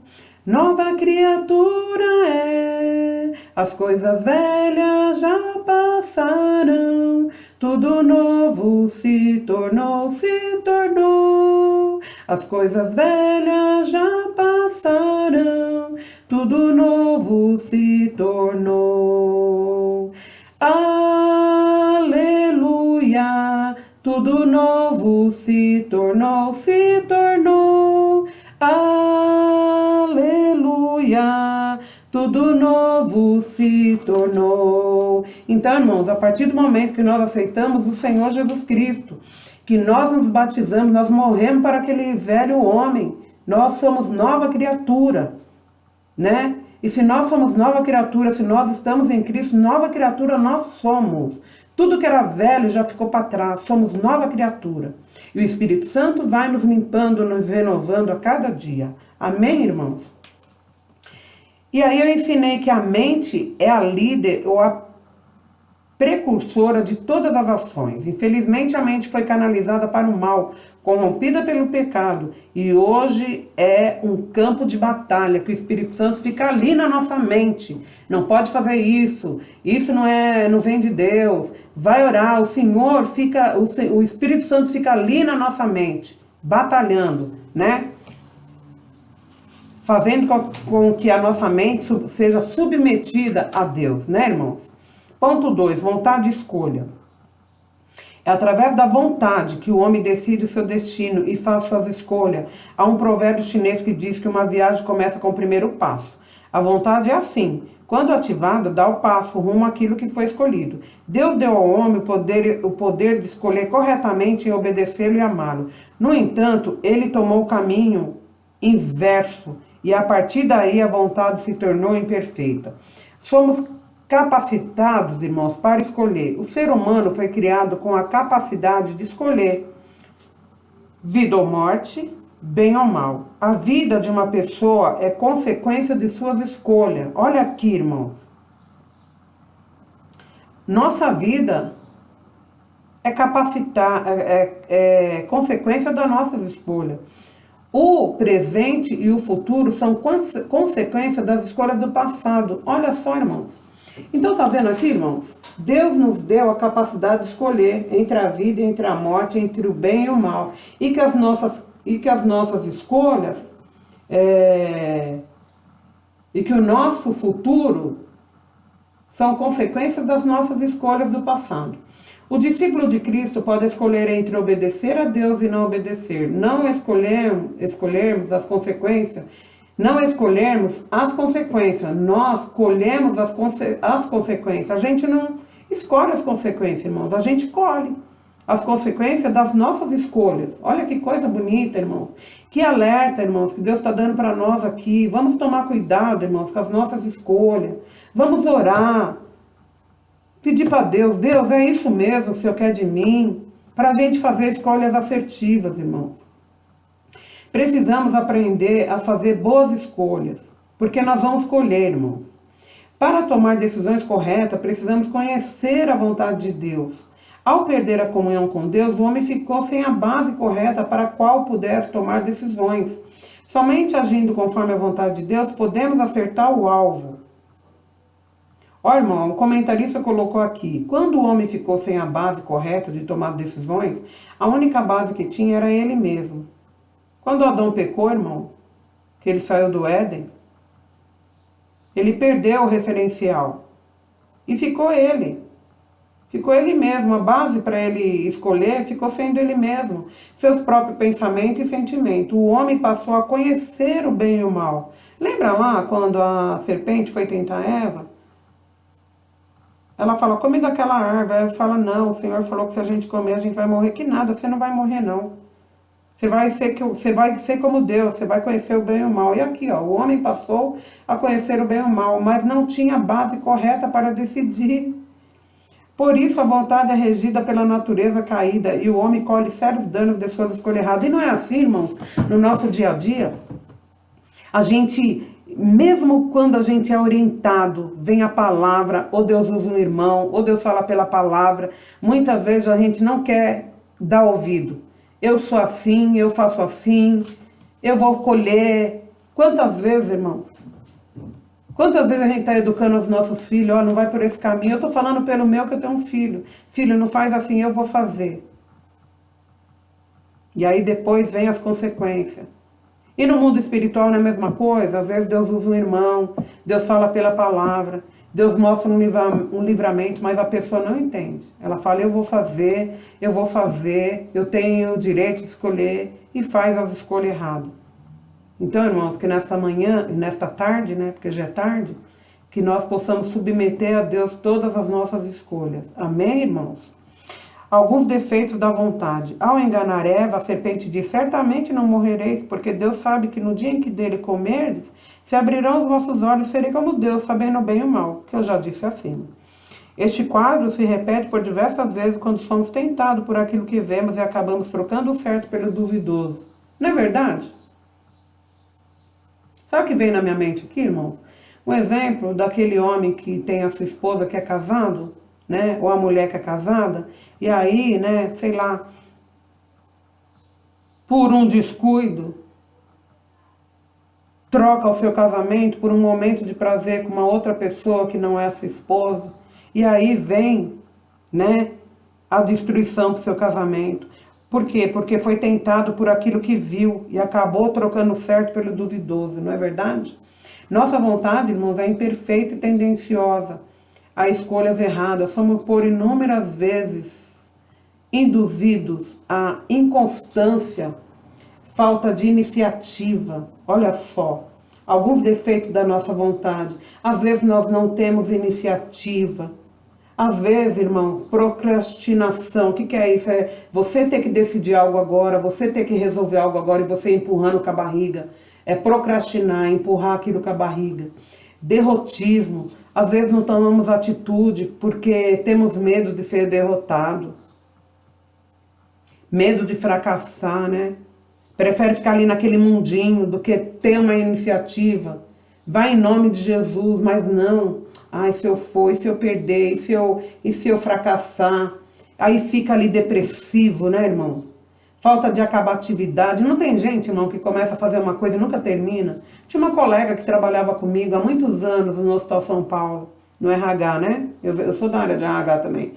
nova criatura é. As coisas velhas já passaram, tudo novo se tornou. As coisas velhas já passaram, tudo novo se tornou. Aleluia, tudo novo se tornou. Aleluia, tudo novo se tornou. Então, irmãos, a partir do momento que nós aceitamos o Senhor Jesus Cristo, que nós nos batizamos, nós morremos para aquele velho homem, nós somos nova criatura, né? E se nós somos nova criatura, se nós estamos em Cristo, nova criatura nós somos. Tudo que era velho já ficou para trás, somos nova criatura. E o Espírito Santo vai nos limpando, nos renovando a cada dia. Amém, irmãos? E aí eu ensinei que a mente é a líder ou a precursora de todas as ações. Infelizmente a mente foi canalizada para o mal, corrompida pelo pecado, e hoje é um campo de batalha, que o Espírito Santo fica ali na nossa mente. Não pode fazer isso não vem de Deus. Vai orar, o Espírito Santo fica ali na nossa mente, batalhando, né? Fazendo com que a nossa mente seja submetida a Deus, né, irmãos? Ponto 2, vontade e escolha. É através da vontade que o homem decide o seu destino e faz suas escolhas. Há um provérbio chinês que diz que uma viagem começa com o primeiro passo. A vontade é assim: quando ativada, dá o passo rumo àquilo que foi escolhido. Deus deu ao homem o poder de escolher corretamente e obedecê-lo e amá-lo. No entanto, ele tomou o caminho inverso e a partir daí a vontade se tornou imperfeita. Somos capacitados, irmãos, para escolher. O ser humano foi criado com a capacidade de escolher vida ou morte, bem ou mal. A vida de uma pessoa é consequência de suas escolhas. Olha aqui, irmãos. Nossa vida é consequência das nossas escolhas. O presente e o futuro são consequência das escolhas do passado. Olha só, irmãos. Então, tá vendo aqui, irmãos? Deus nos deu a capacidade de escolher entre a vida e entre a morte, entre o bem e o mal. E que as nossas escolhas, e que o nosso futuro são consequências das nossas escolhas do passado. O discípulo de Cristo pode escolher entre obedecer a Deus e não obedecer. Não escolhermos as consequências. Não escolhermos as consequências. Nós colhemos as consequências. A gente não escolhe as consequências, irmãos. A gente colhe as consequências das nossas escolhas. Olha que coisa bonita, irmãos. Que alerta, irmãos, que Deus está dando para nós aqui. Vamos tomar cuidado, irmãos, com as nossas escolhas. Vamos orar. Pedir para Deus, Deus, é isso mesmo que o Senhor quer de mim? Para a gente fazer escolhas assertivas, irmãos. Precisamos aprender a fazer boas escolhas, porque nós vamos colher, irmãos. Para tomar decisões corretas, precisamos conhecer a vontade de Deus. Ao perder a comunhão com Deus, o homem ficou sem a base correta para a qual pudesse tomar decisões. Somente agindo conforme a vontade de Deus, podemos acertar o alvo. Ó, irmão, o comentarista colocou aqui, quando o homem ficou sem a base correta de tomar decisões, a única base que tinha era ele mesmo. Quando Adão pecou, irmão, que ele saiu do Éden, ele perdeu o referencial. E ficou ele. Ficou ele mesmo. A base para ele escolher ficou sendo ele mesmo. Seus próprios pensamentos e sentimentos. O homem passou a conhecer o bem e o mal. Lembra lá quando a serpente foi tentar Eva? Ela fala, come daquela árvore. Ela fala, não, o Senhor falou que se a gente comer, a gente vai morrer. Que nada, você não vai morrer, não. Você vai ser como Deus, você vai conhecer o bem e o mal. E aqui, ó, o homem passou a conhecer o bem e o mal, mas não tinha a base correta para decidir. Por isso, a vontade é regida pela natureza caída e o homem colhe sérios danos de suas escolhas erradas. E não é assim, irmãos, no nosso dia a dia? A gente... Mesmo quando a gente é orientado, vem a palavra, ou Deus usa um irmão, ou Deus fala pela palavra, muitas vezes a gente não quer dar ouvido. Eu sou assim, eu faço assim, eu vou colher. Quantas vezes, irmãos? Quantas vezes a gente está educando os nossos filhos, ó, não vai por esse caminho. Eu estou falando pelo meu que eu tenho um filho. Filho, não faz assim, eu vou fazer. E aí depois vem as consequências. E no mundo espiritual não é a mesma coisa? Às vezes Deus usa um irmão, Deus fala pela palavra, Deus mostra um livramento, mas a pessoa não entende. Ela fala, eu vou fazer, eu tenho o direito de escolher, e faz as escolhas erradas. Então, irmãos, que nessa manhã, nesta tarde, né, porque já é tarde, que nós possamos submeter a Deus todas as nossas escolhas. Amém, irmãos? Alguns defeitos da vontade. Ao enganar Eva, a serpente diz, certamente não morrereis, porque Deus sabe que no dia em que dele comerdes, se abrirão os vossos olhos e serei como Deus, sabendo o bem e o mal, que eu já disse acima. Este quadro se repete por diversas vezes quando somos tentados por aquilo que vemos e acabamos trocando o certo pelo duvidoso. Não é verdade? Sabe o que vem na minha mente aqui, irmão? Um exemplo daquele homem que tem a sua esposa que é casado, né? Ou a mulher que é casada, e aí, né, sei lá, por um descuido, troca o seu casamento por um momento de prazer com uma outra pessoa que não é a sua esposa, e aí vem, né, a destruição do seu casamento. Por quê? Porque foi tentado por aquilo que viu e acabou trocando o certo pelo duvidoso, não é verdade? Nossa vontade, irmãos, é imperfeita e tendenciosa a escolhas erradas. Somos por inúmeras vezes induzidos à inconstância, falta de iniciativa. Olha só, alguns defeitos da nossa vontade. Às vezes nós não temos iniciativa. Às vezes, irmão, procrastinação. O que é isso? É você ter que decidir algo agora, você ter que resolver algo agora e você empurrando com a barriga. É procrastinar, empurrar aquilo com a barriga. Derrotismo. Às vezes não tomamos atitude porque temos medo de ser derrotado. Medo de fracassar, né? Prefere ficar ali naquele mundinho do que ter uma iniciativa. Vai em nome de Jesus, mas não. Ai, se eu for, e se eu perder, e se eu fracassar? Aí fica ali depressivo, né, irmão? Falta de acabatividade. Não tem gente, irmão, que começa a fazer uma coisa e nunca termina. Tinha uma colega que trabalhava comigo há muitos anos no Hospital São Paulo, no RH, né? Eu sou da área de RH também.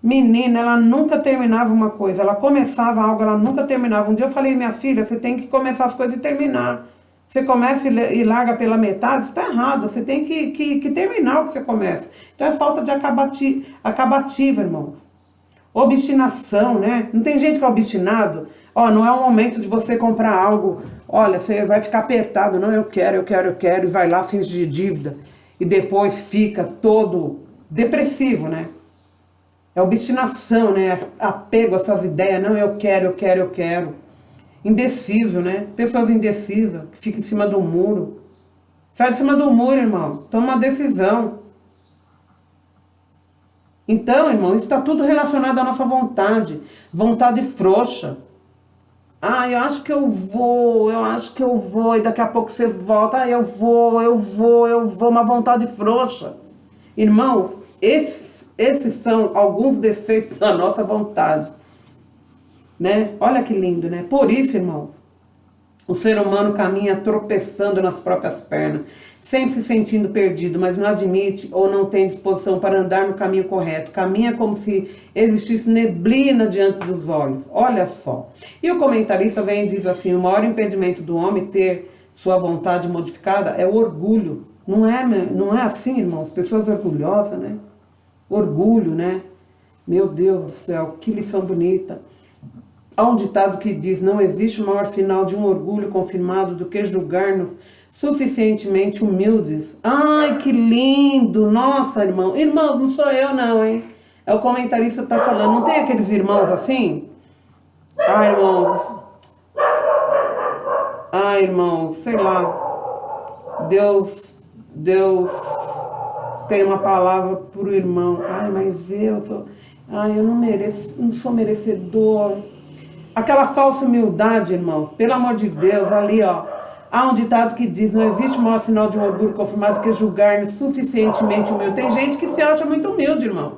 Menina, ela nunca terminava uma coisa. Ela começava algo, ela nunca terminava. Um dia eu falei, minha filha, você tem que começar as coisas e terminar. Você começa e larga pela metade, isso está errado. Você tem que terminar o que você começa. Então é falta de acabativa, irmãos. Obstinação, né? Não tem gente que é obstinado. Ó, não é o momento de você comprar algo. Olha, você vai ficar apertado. Não, eu quero. E vai lá, finge de dívida. E depois fica todo depressivo, né? É obstinação, né? Apego às suas ideias. Não, eu quero. Indeciso, né? Pessoas indecisas, que ficam em cima do muro. Sai de cima do muro, irmão. Toma uma decisão. Então, irmão, isso está tudo relacionado à nossa vontade. Vontade frouxa. Ah, eu acho que eu vou. E daqui a pouco você volta. Ah, eu vou. Uma vontade frouxa. Irmãos, esses são alguns defeitos da nossa vontade. Né? Olha que lindo, né? Por isso, irmãos, o ser humano caminha tropeçando nas próprias pernas, sempre se sentindo perdido, mas não admite ou não tem disposição para andar no caminho correto. Caminha como se existisse neblina diante dos olhos. Olha só. E o comentarista vem e diz assim, o maior impedimento do homem ter sua vontade modificada é o orgulho. Não é assim, irmãos? Pessoas orgulhosas, né? Orgulho, né? Meu Deus do céu, que lição bonita. Há um ditado que diz, não existe maior sinal de um orgulho confirmado do que julgar-nos suficientemente humildes. Ai, que lindo! Nossa, irmão. Irmãos, não sou eu não, hein? É o comentarista que tá falando. Não tem aqueles irmãos assim? Ai, irmãos, sei lá. Deus tem uma palavra pro irmão. Ai, mas eu não mereço, não sou merecedor. Aquela falsa humildade, irmão, pelo amor de Deus, ali, ó. Há um ditado que diz, não existe maior sinal de um orgulho confirmado que julgar-nos suficientemente humilde. Tem gente que se acha muito humilde, irmão.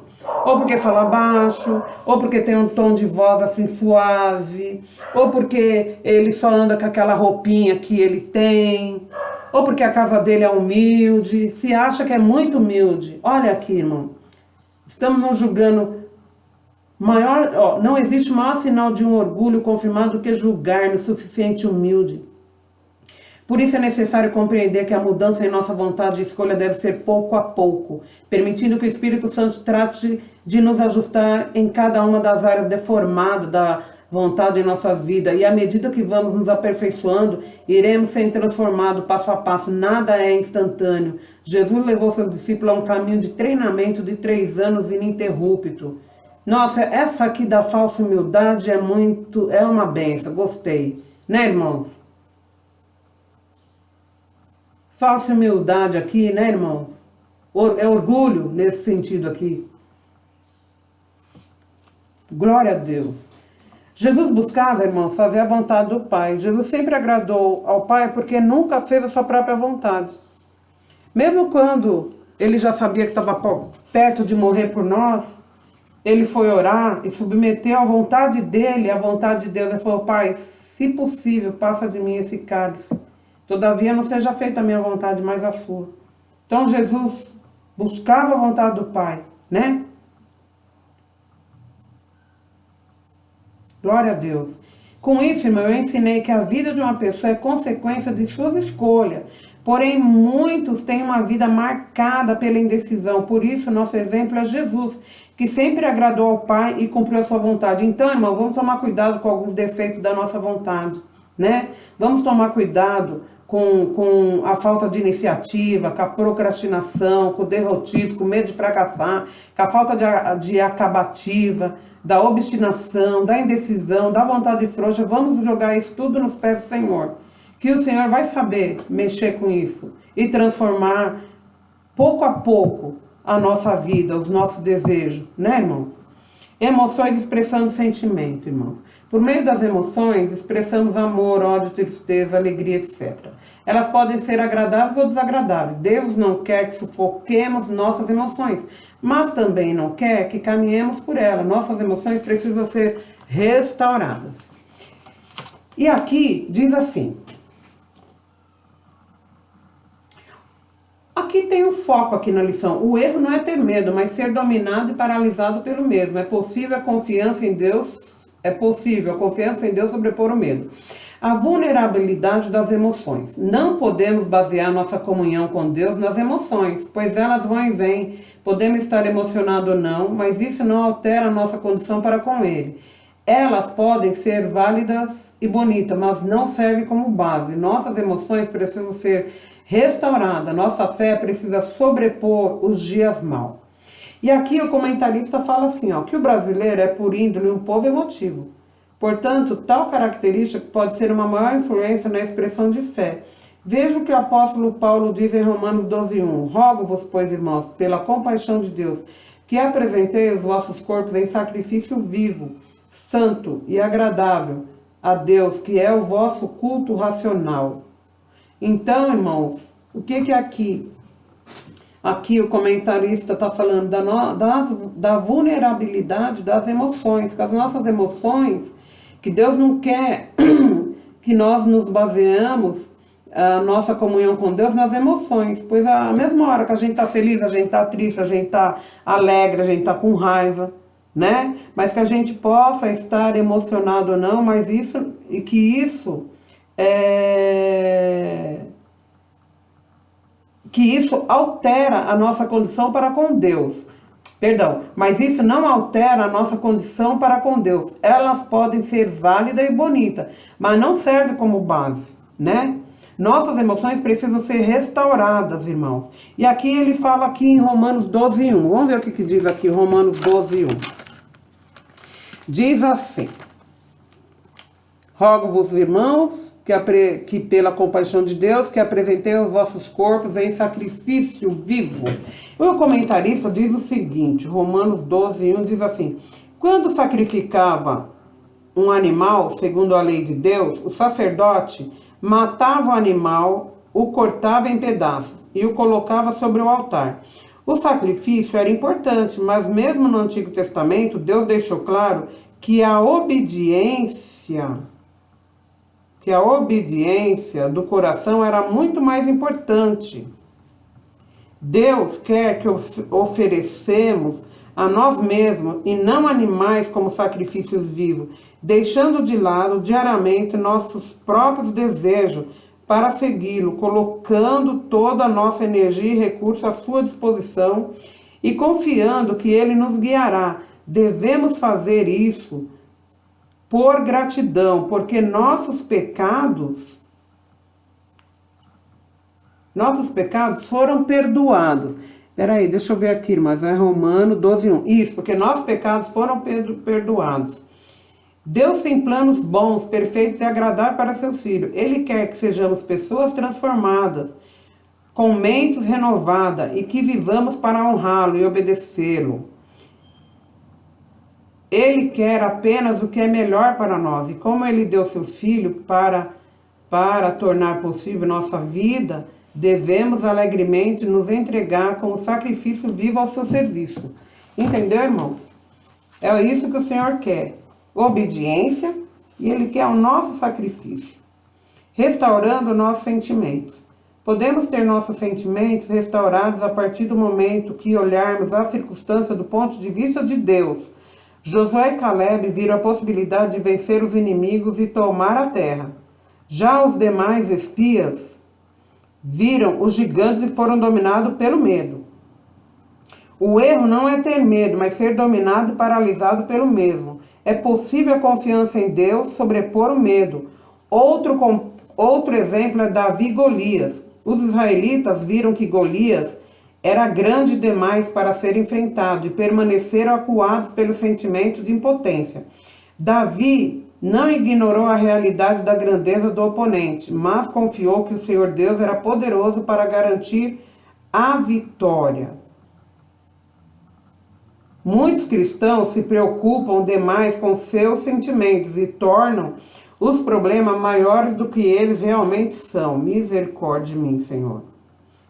Ou porque fala baixo, ou porque tem um tom de voz assim suave, ou porque ele só anda com aquela roupinha que ele tem, ou porque a casa dele é humilde, se acha que é muito humilde. Olha aqui, irmão. Estamos nos julgando. Não existe maior sinal de um orgulho confirmado do que julgar-nos suficiente humilde. Por isso é necessário compreender que a mudança em nossa vontade de escolha deve ser pouco a pouco, permitindo que o Espírito Santo trate de nos ajustar em cada uma das áreas deformadas da vontade em nossa vida. E à medida que vamos nos aperfeiçoando, iremos sendo transformados passo a passo. Nada é instantâneo. Jesus levou seus discípulos a um caminho de treinamento de 3 anos ininterrupto. Nossa, essa aqui da falsa humildade é uma benção, gostei. Né, irmãos? Falsa humildade aqui, né, irmãos? É orgulho nesse sentido aqui. Glória a Deus. Jesus buscava, irmãos, fazer a vontade do Pai. Jesus sempre agradou ao Pai porque nunca fez a sua própria vontade. Mesmo quando ele já sabia que estava perto de morrer por nós, ele foi orar e submeteu a vontade dele, a vontade de Deus. Ele falou, Pai, se possível, passa de mim esse cálice. Todavia não seja feita a minha vontade, mas a sua. Então Jesus buscava a vontade do Pai, né? Glória a Deus. Com isso, irmão, eu ensinei que a vida de uma pessoa é consequência de suas escolhas. Porém, muitos têm uma vida marcada pela indecisão. Por isso, nosso exemplo é Jesus, que sempre agradou ao Pai e cumpriu a sua vontade. Então, irmão, vamos tomar cuidado com alguns defeitos da nossa vontade, né? Vamos tomar cuidado com a falta de iniciativa, com a procrastinação, com o derrotismo, com o medo de fracassar, com a falta de acabativa, da obstinação, da indecisão, da vontade frouxa. Vamos jogar isso tudo nos pés do Senhor. Que o Senhor vai saber mexer com isso e transformar pouco a pouco a nossa vida, os nossos desejos, né, irmãos? Emoções expressando sentimento, irmãos. Por meio das emoções, expressamos amor, ódio, tristeza, alegria, etc. Elas podem ser agradáveis ou desagradáveis. Deus não quer que sufoquemos nossas emoções, mas também não quer que caminhemos por elas. Nossas emoções precisam ser restauradas. E aqui diz assim. Aqui tem um foco aqui na lição. O erro não é ter medo, mas ser dominado e paralisado pelo mesmo. É possível a confiança em Deus sobrepor o medo. A vulnerabilidade das emoções. Não podemos basear nossa comunhão com Deus nas emoções, pois elas vão e vêm. Podemos estar emocionados ou não, mas isso não altera a nossa condição para com Ele. Elas podem ser válidas e bonitas, mas não servem como base. Nossas emoções precisam ser restauradas. Nossa fé precisa sobrepor os dias maus. E aqui o comentarista fala assim, ó, que o brasileiro é por índole um povo emotivo. Portanto, tal característica pode ser uma maior influência na expressão de fé. Veja o que o apóstolo Paulo diz em Romanos 12:1. Rogo-vos, pois, irmãos, pela compaixão de Deus, que apresentei os vossos corpos em sacrifício vivo, santo e agradável a Deus, que é o vosso culto racional. Então, irmãos, o que é aqui? Aqui o comentarista está falando da vulnerabilidade das emoções, que as nossas emoções, que Deus não quer que nós nos baseamos a nossa comunhão com Deus nas emoções, pois a mesma hora que a gente está feliz, a gente está triste, a gente está alegre, a gente está com raiva, né? Mas que a gente possa estar emocionado ou não, mas isso, e que isso altera a nossa condição para com Deus. Perdão, mas isso não altera a nossa condição para com Deus. Elas podem ser válidas e bonitas, mas não serve como base, né? Nossas emoções precisam ser restauradas, irmãos. E aqui ele fala aqui em Romanos 12:1. Vamos ver o que diz aqui Romanos 12:1. Diz assim: Rogo-vos, irmãos, que pela compaixão de Deus, que apresentei os vossos corpos em sacrifício vivo. O comentarista diz o seguinte, Romanos 12:1 diz assim: quando sacrificava um animal, segundo a lei de Deus, o sacerdote matava o animal, o cortava em pedaços e o colocava sobre o altar. O sacrifício era importante, mas mesmo no Antigo Testamento, Deus deixou claro que a obediência do coração era muito mais importante. Deus quer que oferecemos a nós mesmos e não animais como sacrifícios vivos, deixando de lado diariamente nossos próprios desejos para segui-lo, colocando toda a nossa energia e recurso à sua disposição e confiando que Ele nos guiará. Devemos fazer isso por gratidão, porque nossos pecados foram perdoados. Peraí, deixa eu ver aqui, mas é Romano 12:1. Isso, porque nossos pecados foram perdoados. Deus tem planos bons, perfeitos e agradáveis para seus filhos. Ele quer que sejamos pessoas transformadas, com mentes renovadas e que vivamos para honrá-lo e obedecê-lo. Ele quer apenas o que é melhor para nós. E como Ele deu seu Filho para tornar possível nossa vida, devemos alegremente nos entregar como sacrifício vivo ao seu serviço. Entendeu, irmãos? É isso que o Senhor quer. Obediência, e Ele quer o nosso sacrifício. Restaurando nossos sentimentos. Podemos ter nossos sentimentos restaurados a partir do momento que olharmos a circunstância do ponto de vista de Deus. Josué e Caleb viram a possibilidade de vencer os inimigos e tomar a terra. Já os demais espias viram os gigantes e foram dominados pelo medo. O erro não é ter medo, mas ser dominado e paralisado pelo mesmo. É possível a confiança em Deus sobrepor o medo. Outro exemplo é Davi e Golias. Os israelitas viram que Golias era grande demais para ser enfrentado e permaneceram acuados pelo sentimento de impotência. Davi não ignorou a realidade da grandeza do oponente, mas confiou que o Senhor Deus era poderoso para garantir a vitória. Muitos cristãos se preocupam demais com seus sentimentos e tornam os problemas maiores do que eles realmente são. Misericórdia de mim, Senhor.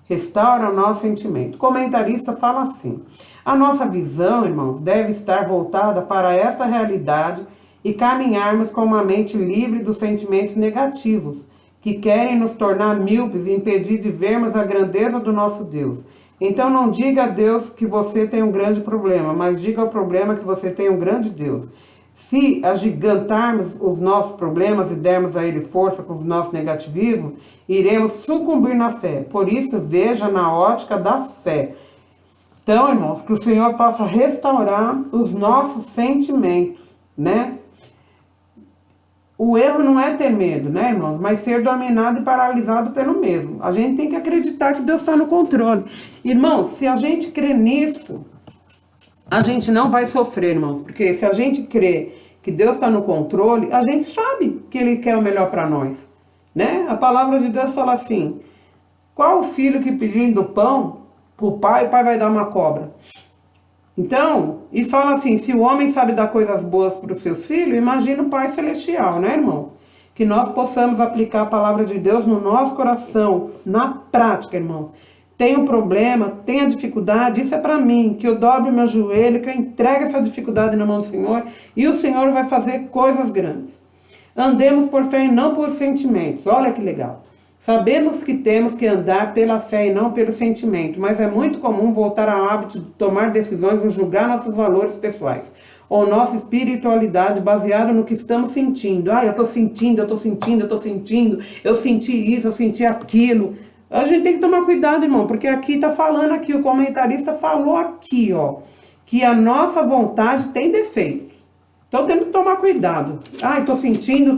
Restaura o nosso sentimento. O comentarista fala assim: a nossa visão, irmãos, deve estar voltada para esta realidade e caminharmos com uma mente livre dos sentimentos negativos, que querem nos tornar míopes e impedir de vermos a grandeza do nosso Deus. Então não diga a Deus que você tem um grande problema, mas diga ao problema que você tem um grande Deus. Se agigantarmos os nossos problemas e dermos a ele força com o nosso negativismo, iremos sucumbir na fé. Por isso, veja na ótica da fé. Então, irmãos, que o Senhor possa restaurar os nossos sentimentos, né? O erro não é ter medo, né, irmãos? Mas ser dominado e paralisado pelo mesmo. A gente tem que acreditar que Deus está no controle. Irmãos, se a gente crê nisso, a gente não vai sofrer, irmãos. Porque se a gente crê que Deus está no controle, a gente sabe que Ele quer o melhor para nós, né? A palavra de Deus fala assim: qual o filho que pedindo pão para o pai vai dar uma cobra? Então, e fala assim: se o homem sabe dar coisas boas para os seus filhos, imagina o Pai Celestial, né, irmão? Que nós possamos aplicar a palavra de Deus no nosso coração, na prática, irmão. Tem um problema, tem a dificuldade, isso é para mim, que eu dobre meu joelho, que eu entregue essa dificuldade na mão do Senhor, e o Senhor vai fazer coisas grandes. Andemos por fé e não por sentimentos. Olha que legal. Sabemos que temos que andar pela fé e não pelo sentimento, mas é muito comum voltar ao hábito de tomar decisões ou julgar nossos valores pessoais, ou nossa espiritualidade baseada no que estamos sentindo. Ah, eu senti isso, eu senti aquilo. A gente tem que tomar cuidado, irmão, porque aqui está falando aqui, o comentarista falou aqui, ó, que a nossa vontade tem defeito. Então temos que tomar cuidado. Ah, estou sentindo.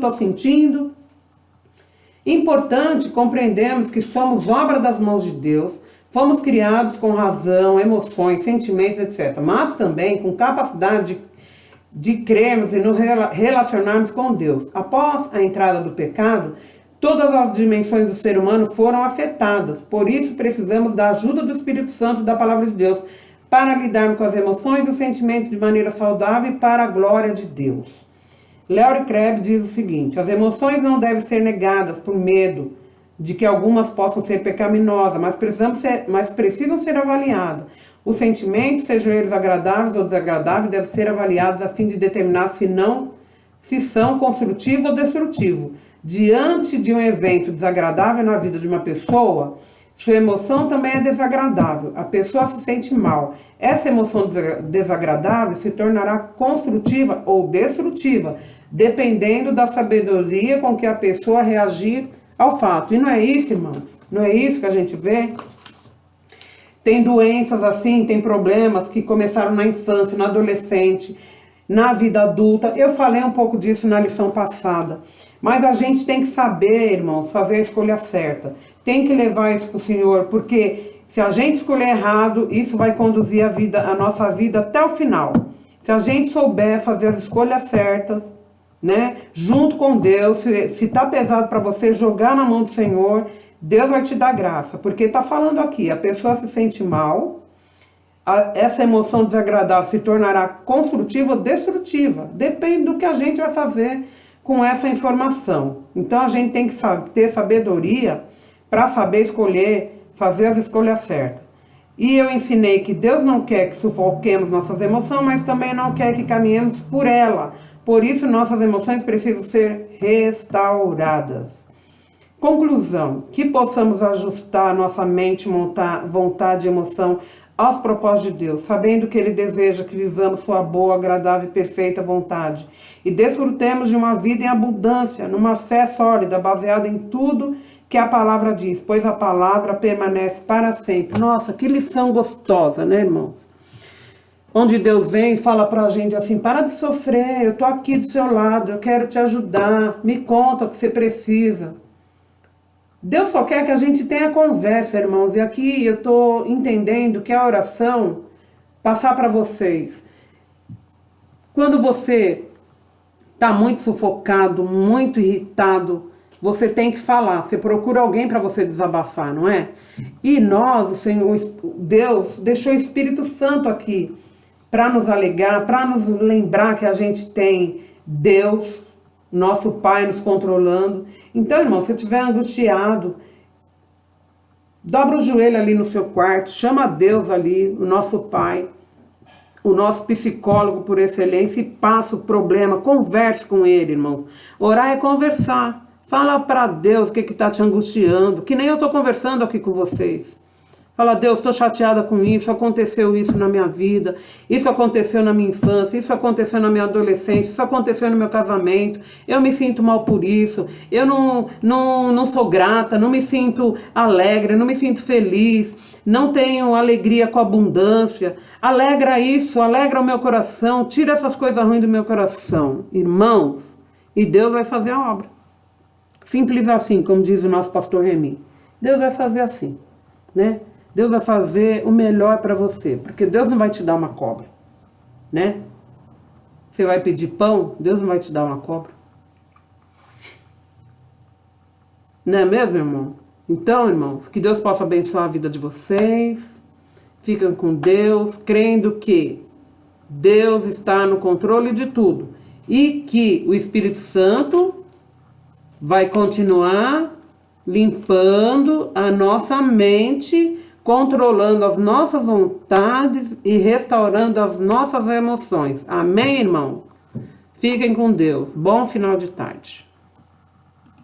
Importante compreendermos que somos obra das mãos de Deus, fomos criados com razão, emoções, sentimentos, etc. Mas também com capacidade de crermos e nos relacionarmos com Deus. Após a entrada do pecado, todas as dimensões do ser humano foram afetadas. Por isso precisamos da ajuda do Espírito Santo, da palavra de Deus, para lidarmos com as emoções e os sentimentos de maneira saudável e para a glória de Deus. Larry Crabb diz o seguinte: as emoções não devem ser negadas por medo de que algumas possam ser pecaminosas, mas precisam ser avaliadas. Os sentimentos, sejam eles agradáveis ou desagradáveis, devem ser avaliados a fim de determinar se são construtivos ou destrutivos. Diante de um evento desagradável na vida de uma pessoa, sua emoção também é desagradável. A pessoa se sente mal. Essa emoção desagradável se tornará construtiva ou destrutiva, dependendo da sabedoria com que a pessoa reagir ao fato. E não é isso, irmãos? Não é isso que a gente vê? Tem doenças assim, tem problemas que começaram na infância, na adolescente, na vida adulta. Eu falei um pouco disso na lição passada. Mas a gente tem que saber, irmãos, fazer a escolha certa. Tem que levar isso para o Senhor, porque se a gente escolher errado, isso vai conduzir a nossa vida até o final. Se a gente souber fazer as escolhas certas, né, junto com Deus, se tá pesado para você jogar na mão do Senhor, Deus vai te dar graça. Porque está falando aqui, a pessoa se sente mal, essa emoção desagradável se tornará construtiva ou destrutiva. Depende do que a gente vai fazer com essa informação. Então a gente tem que ter sabedoria para saber escolher, fazer as escolhas certas. E eu ensinei que Deus não quer que sufoquemos nossas emoções, mas também não quer que caminhemos por ela. Por isso nossas emoções precisam ser restauradas. Conclusão: que possamos ajustar nossa mente, vontade e emoção aos propósitos de Deus, sabendo que Ele deseja que vivamos sua boa, agradável e perfeita vontade e desfrutemos de uma vida em abundância, numa fé sólida, baseada em tudo que a palavra diz, pois a palavra permanece para sempre. Nossa, que lição gostosa, né, irmãos? Onde Deus vem e fala pra gente assim: para de sofrer, eu tô aqui do seu lado, eu quero te ajudar, me conta o que você precisa. Deus só quer que a gente tenha conversa, irmãos. E aqui eu estou entendendo que a oração, passar para vocês, quando você está muito sufocado, muito irritado, você tem que falar. Você procura alguém para você desabafar, não é? E nós, o Senhor, Deus deixou o Espírito Santo aqui para nos alegar, para nos lembrar que a gente tem Deus, nosso Pai, nos controlando. Então, irmão, se você estiver angustiado, dobra o joelho ali no seu quarto, chama Deus ali, o nosso Pai, o nosso psicólogo por excelência, e passa o problema, converse com ele, irmãos. Orar é conversar. Fala para Deus o que está te angustiando, que nem eu estou conversando aqui com vocês. Fala, Deus, estou chateada com isso, aconteceu isso na minha vida, isso aconteceu na minha infância, isso aconteceu na minha adolescência, isso aconteceu no meu casamento, eu me sinto mal por isso, eu não sou grata, não me sinto alegre, não me sinto feliz, não tenho alegria com abundância. Alegra isso, alegra o meu coração, tira essas coisas ruins do meu coração, irmãos, e Deus vai fazer a obra. Simples assim, como diz o nosso pastor Remy. Deus vai fazer assim, né? Deus vai fazer o melhor para você, porque Deus não vai te dar uma cobra, né? Você vai pedir pão, Deus não vai te dar uma cobra. Não é mesmo, irmão? Então, irmãos, que Deus possa abençoar a vida de vocês. Fiquem com Deus, crendo que Deus está no controle de tudo e que o Espírito Santo vai continuar limpando a nossa mente, controlando as nossas vontades e restaurando as nossas emoções. Amém, irmão? Fiquem com Deus. Bom final de tarde.